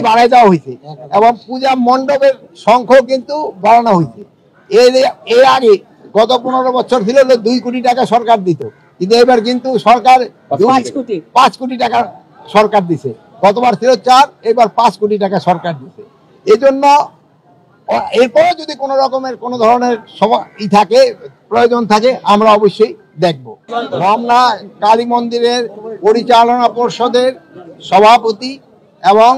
বাড়াই দেওয়া হয়েছে এবং পূজা মণ্ডপের সংখ্যাও কিন্তু বাড়ানো হয়েছে। এর আগে গত 15 বছর ছিল 2 কোটি টাকা সরকার দিত, কিন্তু এবার কিন্তু সরকার 5 কোটি টাকা সরকার দিছে। গতবার ছিল 4, এবার 5 কোটি টাকা সরকার দিছে। এই জন্য এরপরে যদি কোনো রকমের কোনো ধরনের থাকে, প্রয়োজন থাকে, আমরা অবশ্যই দেখব। রমনা কালী মন্দিরের পরিচালনা পর্ষদের সভাপতি এবং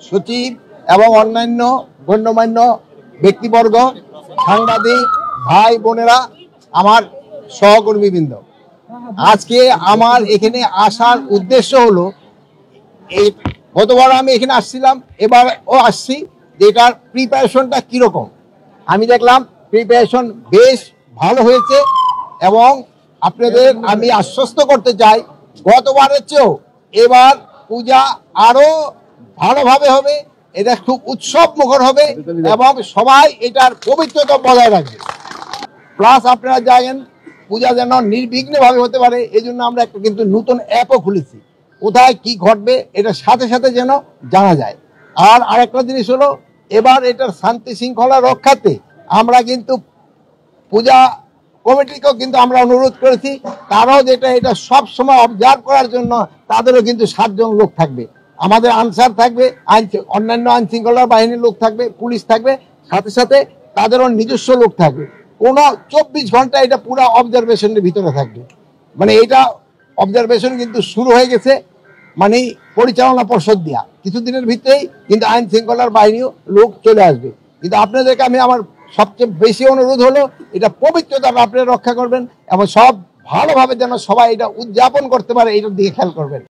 সচিব এবং অন্যান্য গণ্যমান্য ব্যক্তিবর্গ, সাংবাদিক ভাই বোনেরা, আমার সহকর্মীবৃন্দ, আজকে আমার এখানে আসার উদ্দেশ্য হলো, এই গতবার আমি এখানে আসছিলাম, এবারও আসছি, যে এটার প্রিপারেশনটা কীরকম। আমি দেখলাম প্রিপারেশন বেশ ভালো হয়েছে এবং আপনাদের আমি আশ্বস্ত করতে চাই, গতবারের চেয়েও এবার পূজা আরো ভালোভাবে হবে। এটা খুব উৎসব মুখর হবে এবং সবাই এটার পবিত্রতা বজায় রাখবে। প্লাস আপনারা জানেন পূজা যেন নির্বিঘ্নভাবে হতে পারে, এই জন্য আমরা একটা কিন্তু নতুন অ্যাপও খুলেছি, কোথায় কি ঘটবে এটার সাথে সাথে যেন জানা যায়। আর আরেকটা জিনিস হলো, এবার এটার শান্তি শৃঙ্খলা রক্ষাতে আমরা কিন্তু পূজা কমিটিকেও কিন্তু আমরা অনুরোধ করেছি, তারাও এটা সব সময় অবজার্ভ করার জন্য তাদেরও কিন্তু 7 জন লোক থাকবে, আমাদের আনসার থাকবে, অন্যান্য আইন শৃঙ্খলা বাহিনীর লোক থাকবে, পুলিশ থাকবে, সাথে সাথে তাদেরও নিজস্ব লোক থাকবে। কোনো 24 ঘন্টা এটা পুরো অবজারভেশনের ভিতরে থাকবে। মানে এটা অবজারভেশন কিন্তু শুরু হয়ে গেছে, মানে পরিচালনা পর্ষদ দিয়া কিছুদিনের ভিতরেই কিন্তু আইন শৃঙ্খলার বাহিনীও লোক চলে আসবে। কিন্তু আপনাদেরকে আমি আমার সবচেয়ে বেশি অনুরোধ হলো, এটা পবিত্রতা আপনারা রক্ষা করবেন এবং সব ভালোভাবে যেন সবাই এটা উদযাপন করতে পারে, এটার দিকে খেয়াল করবেন।